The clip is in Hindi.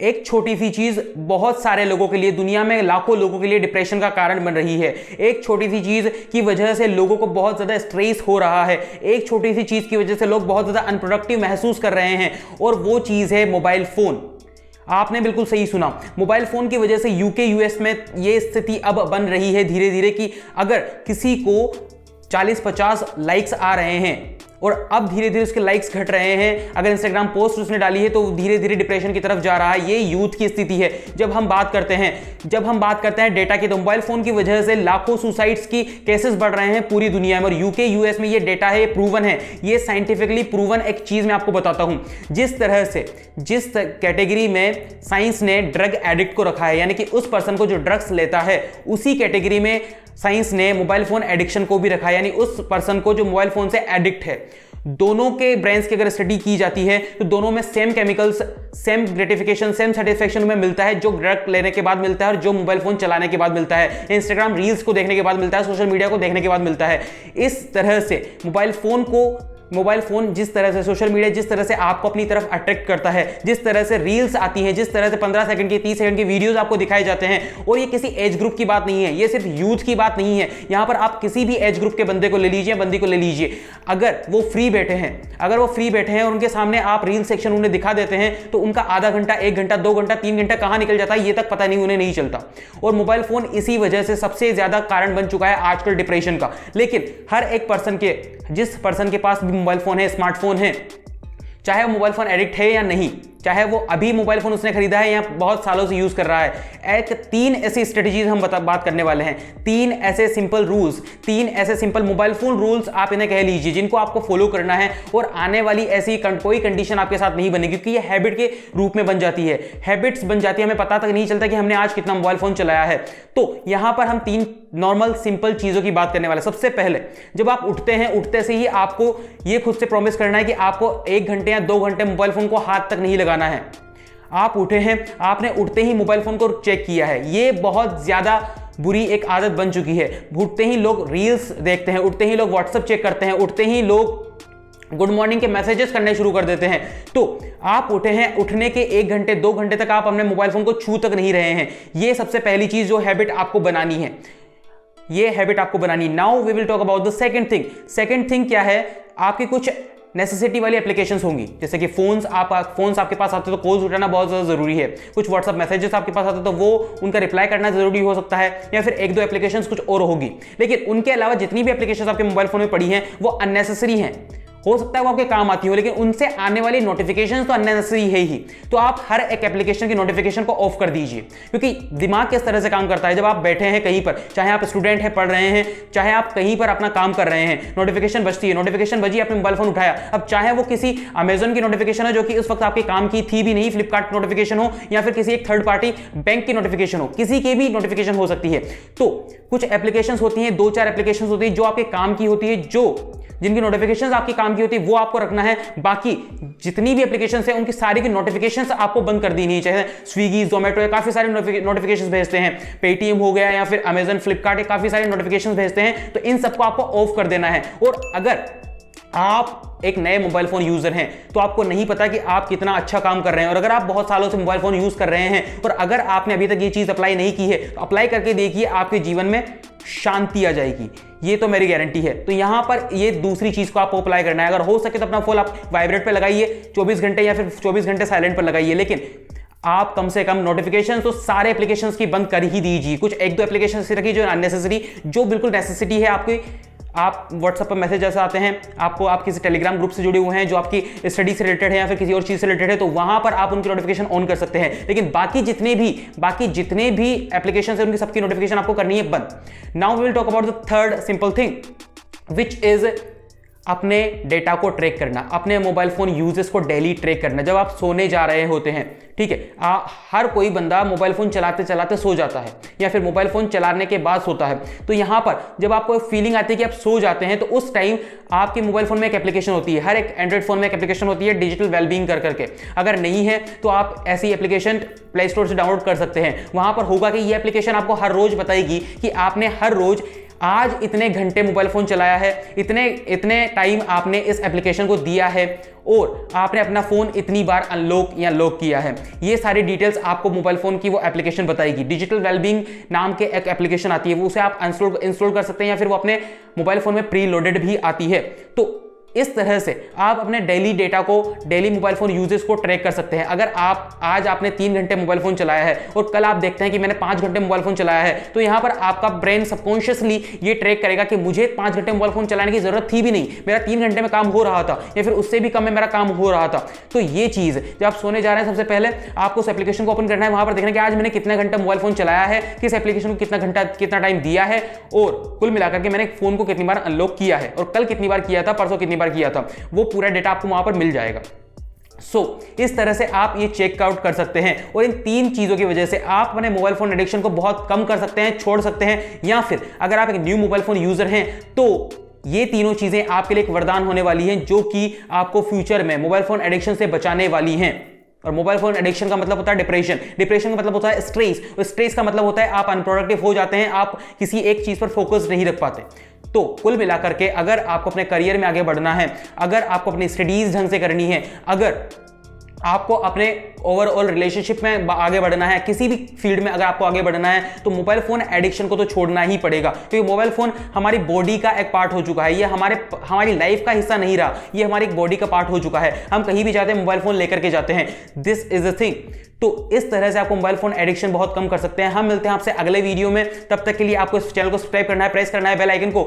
एक छोटी सी चीज बहुत सारे लोगों के लिए, दुनिया में लाखों लोगों के लिए डिप्रेशन का कारण बन रही है। एक छोटी सी चीज की वजह से लोगों को बहुत ज्यादा स्ट्रेस हो रहा है, एक छोटी सी चीज की वजह से लोग बहुत ज्यादा अनप्रोडक्टिव महसूस कर रहे हैं, और वो चीज है मोबाइल फोन। आपने बिल्कुल सही सुना, मोबाइल फोन की वजह से यूके यूएस में ये स्थिति अब बन रही है धीरे धीरे कि अगर किसी को 40-50 लाइक्स आ रहे हैं और अब धीरे धीरे उसके लाइक्स घट रहे हैं, अगर इंस्टाग्राम पोस्ट उसने डाली है तो धीरे धीरे डिप्रेशन की तरफ जा रहा है। ये यूथ की स्थिति है। जब हम बात करते हैं डेटा की, तो मोबाइल फोन की वजह से लाखों सुसाइड्स की केसेस बढ़ रहे हैं पूरी दुनिया में, और यूके यूएस में ये डेटा है, ये प्रूवन है, ये साइंटिफिकली प्रूवन एक चीज मैं आपको बताता हूं। जिस कैटेगरी में साइंस ने ड्रग एडिक्ट को रखा है, यानी कि उस पर्सन को जो ड्रग्स लेता है, उसी कैटेगरी में साइंस ने मोबाइल फोन एडिक्शन को भी रखा है, यानी उस पर्सन को जो मोबाइल फोन से एडिक्ट है। दोनों के ब्रेन्स की अगर स्टडी की जाती है तो दोनों में same chemicals, same gratification, same satisfaction में मिलता है, जो ड्रग लेने के बाद मिलता है और जो मोबाइल फोन चलाने के बाद मिलता है, इंस्टाग्राम रील्स को देखने के बाद मिलता है, सोशल मीडिया को देखने के बाद मिलता है। इस तरह से मोबाइल फोन जिस तरह से, सोशल मीडिया जिस तरह से आपको अपनी तरफ अट्रैक्ट करता है, जिस तरह से रील्स आती हैं, जिस तरह से 15 सेकंड की, 30 सेकंड की वीडियोस आपको दिखाए जाते हैं, और ये किसी एज ग्रुप की बात नहीं है, ये सिर्फ यूथ की बात नहीं है। यहां पर आप किसी भी एज ग्रुप के बंदे को ले लीजिए, बंदी को ले लीजिए, अगर वो फ्री बैठे हैं और उनके सामने आप रील सेक्शन उन्हें दिखा देते हैं, तो उनका आधा घंटा, 1 घंटा, 2 घंटा, 3 घंटा कहां निकल जाता है ये तक पता नहीं, उन्हें नहीं चलता। और मोबाइल फोन इसी वजह से सबसे ज्यादा कारण बन चुका है आजकल डिप्रेशन का। लेकिन हर एक पर्सन के, जिस पर्सन के पास भी मोबाइल फोन है, स्मार्टफोन है, चाहे वो मोबाइल फोन एडिक्ट है या नहीं, चाहे वो अभी मोबाइल फोन उसने खरीदा है या बहुत सालों से यूज कर रहा है, 3 ऐसी स्ट्रेटजीज हम बात करने वाले हैं। 3 ऐसे सिंपल रूल्स, 3 ऐसे सिंपल मोबाइल फोन रूल्स आप इन्हें कह लीजिए, जिनको आपको फॉलो करना है, और आने वाली ऐसी कोई कंडीशन आपके साथ नहीं बनेगी, क्योंकि ये हैबिट के रूप में बन जाती है, हैबिट्स बन जाती है, हमें पता तक नहीं चलता कि हमने आज कितना मोबाइल फोन चलाया है। तो यहां पर हम 3 नॉर्मल सिंपल चीजों की बात करने वाले। सबसे पहले, जब आप उठते हैं, उठते से ही आपको ये खुद से प्रॉमिस करना है कि आपको 1 घंटे या 2 घंटे मोबाइल फोन को हाथ तक नहीं लगाना है। आप उठे हैं, आपने उठते ही मोबाइल फोन को चेक किया है, ये बहुत ज्यादा बुरी एक आदत बन चुकी है। उठते ही लोग रील्स देखते हैं, उठते ही लोग व्हाट्सएप चेक करते हैं, उठते ही लोग गुड मॉर्निंग के मैसेजेस करने शुरू कर देते हैं। तो आप उठे हैं, उठने के 1 घंटे 2 घंटे तक आप अपने मोबाइल फोन को छू तक नहीं रहे हैं। ये सबसे पहली चीज जो हैबिट आपको बनानी है, ये हैबिट आपको बनानी। Now we will talk about the second thing क्या है, आपकी कुछ नेसेसिटी वाली एप्लीकेशंस होंगी, जैसे कि फोन्स आपके पास आते तो कॉल्स उठाना बहुत ज़्यादा जरूरी है, कुछ व्हाट्सएप मैसेजेस आपके पास आते तो वो उनका रिप्लाई करना जरूरी हो सकता है, या फिर 1-2 एप्लीकेशंस कुछ और होगी। लेकिन उनके अलावा जितनी भी एप्लीकेशंस आपके मोबाइल फोन में पड़ी हैं वो अननेसेसरी हैं। हो सकता है वो आपके काम आती हो, लेकिन उनसे आने वाली नोटिफिकेशन तो अननेसेसरी है ही। तो आप हर एक एप्लीकेशन की नोटिफिकेशन को ऑफ कर दीजिए, क्योंकि दिमाग किस तरह से काम करता है, जब आप बैठे हैं कहीं पर, चाहे आप स्टूडेंट हैं, पढ़ रहे हैं, चाहे आप कहीं पर अपना काम कर रहे हैं, नोटिफिकेशन बजती है, नोटिफिकेशन बजी, आपने मोबाइल फोन उठाया, अब चाहे वो किसी अमेजन की नोटिफिकेशन हो जो कि उस वक्त आपके काम की थी भी नहीं, फ्लिपकार्ट नोटिफिकेशन हो, या फिर किसी एक थर्ड पार्टी बैंक की नोटिफिकेशन हो, किसी की भी नोटिफिकेशन हो सकती है। तो कुछ एप्लीकेशन होती हैं, 2-4 एप्लीकेशन होती है जो आपके काम की होती है, जिनकी नोटिफिकेशंस आपके काम की होती है, वो आपको रखना है। बाकी जितनी भी एप्लीकेशंस हैं उनकी सारी की नोटिफिकेशंस आपको बंद कर देनी है। चाहे स्विगी, जोमेटो, काफी सारे नोटिफिकेशंस भेजते हैं, पेटीएम हो गया या फिर अमेजन, फ्लिपकार्ट, काफी सारे नोटिफिकेशंस भेजते हैं, तो इन सबको आपको ऑफ कर देना है। और अगर आप एक नए मोबाइल फोन यूजर हैं तो आपको नहीं पता कि आप कितना अच्छा काम कर रहे हैं, और अगर आप बहुत सालों से मोबाइल फोन यूज कर रहे हैं और अगर आपने अभी तक ये चीज अप्लाई नहीं की है तो अप्लाई करके देखिए, आपके जीवन में शांति आ जाएगी, ये तो मेरी गारंटी है। तो यहां पर ये दूसरी चीज को आपको अप्लाई करना है। अगर हो सके तो अपना फोन आप वाइब्रेट पे लगाइए 24 घंटे, या फिर 24 घंटे साइलेंट पर लगाइए, लेकिन आप कम से कम नोटिफिकेशन तो सारे एप्लीकेशंस की बंद कर ही दीजिए। कुछ 1-2 एप्लीकेशन से रखिए जो अननेसेसरी, जो बिल्कुल नेसेसिटी है आपकी। आप व्हाट्सएप पर मैसेज ऐसे आते हैं आपको, आप किसी टेलीग्राम ग्रुप से जुड़े हुए हैं जो आपकी स्टडी से रिलेटेड है या फिर किसी और चीज से रिलेटेड है, तो वहां पर आप उनकी नोटिफिकेशन ऑन कर सकते हैं। लेकिन बाकी जितने भी एप्लीकेशन है उनकी सबकी नोटिफिकेशन आपको करनी है बंद। Now we will talk about the third simple thing, which is अपने डेटा को ट्रैक करना, अपने मोबाइल फोन यूजेस को डेली ट्रैक करना। जब आप सोने जा रहे होते हैं, ठीक है, हर कोई बंदा मोबाइल फोन चलाते चलाते सो जाता है या फिर मोबाइल फोन चलाने के बाद सोता है। तो यहां पर जब आपको फीलिंग आती है कि आप सो जाते हैं, तो उस टाइम आपके मोबाइल फोन में एक एप्लीकेशन होती है, हर एक एंड्रॉइड फोन में एक एप्लीकेशन होती है डिजिटल वेलबींग करके। अगर नहीं है तो आप ऐसी एप्लीकेशन प्ले स्टोर से डाउनलोड कर सकते हैं। वहां पर होगा कि ये एप्लीकेशन आपको हर रोज बताएगी कि आपने हर रोज आज इतने घंटे मोबाइल फोन चलाया है, इतने टाइम आपने इस एप्लीकेशन को दिया है और आपने अपना फोन इतनी बार अनलॉक या लॉक किया है। ये सारी डिटेल्स आपको मोबाइल फोन की वो एप्लीकेशन बताएगी। डिजिटल वेलबींग नाम के एक एप्लीकेशन आती है, वो उसे आप इंस्टॉल कर सकते हैं या फिर वो अपने मोबाइल फोन में प्री लोडेड भी आती है। तो इस तरह से आप अपने डेली डेटा को, डेली मोबाइल फोन यूजेस को ट्रैक कर सकते हैं। अगर आज आपने 3 घंटे मोबाइल फोन चलाया है और कल आप देखते हैं कि मैंने 5 घंटे मोबाइल फोन चलाया है, तो यहां पर आपका ब्रेन सबकॉन्शियसली ये ट्रैक करेगा कि मुझे 5 घंटे मोबाइल फोन चलाने की जरूरत थी भी नहीं, मेरा 3 घंटे में काम हो रहा था या फिर उससे भी कम में मेरा काम हो रहा था। तो ये चीज जब आप सोने जा रहे हैं, सबसे पहले आपको उस एप्लीकेशन को ओपन करना है, वहां पर देखना है कि आज मैंने कितने घंटे मोबाइल फोन चलाया है, किस एप्लीकेशन को कितना टाइम दिया है और कुल मिलाकर के मैंने फोन को कितनी बार अनलॉक किया है और कल कितनी बार किया था, परसों कितनी बार किया था, वो पूरा डेटा आपको वहां पर मिल जाएगा। इस तरह से आप ये चेक आउट कर सकते हैं और इन 3 चीजों की वजह से आप अपने मोबाइल फोन एडिक्शन को बहुत कम कर सकते हैं, छोड़ सकते हैं, या फिर अगर आप एक न्यू मोबाइल फोन यूजर हैं तो ये तीनों चीजें आपके लिए एक वरदान होने वाली हैं, जो कि आपको फ्यूचर में मोबाइल फोन एडिक्शन से बचाने वाली हैं। और मोबाइल फोन एडिक्शन का मतलब होता है डिप्रेशन, डिप्रेशन का मतलब होता है स्ट्रेस, और स्ट्रेस का मतलब होता है आप अनप्रोडक्टिव हो जाते हैं, आप किसी एक चीज पर फोकस नहीं रख पाते। तो कुल मिलाकर के अगर आपको अपने करियर में आगे बढ़ना है, अगर आपको अपनी स्टडीज ढंग से करनी है, अगर आपको अपने ओवरऑल रिलेशनशिप में आगे बढ़ना है, किसी भी फील्ड में अगर आपको आगे बढ़ना है, तो मोबाइल फोन एडिक्शन को तो छोड़ना ही पड़ेगा। क्योंकि मोबाइल फोन हमारी बॉडी का एक पार्ट हो चुका है, ये हमारी लाइफ का हिस्सा नहीं रहा, ये हमारी बॉडी का पार्ट हो चुका है। हम कहीं भी जाते हैं मोबाइल फोन लेकर के जाते हैं, दिस इज अ थिंग। तो इस तरह से आपको मोबाइल फोन एडिक्शन बहुत कम कर सकते हैं। हम मिलते हैं आपसे अगले वीडियो में, तब तक के लिए आपको इस चैनल को सब्सक्राइब करना है, प्रेस करना है बेल आइकन को,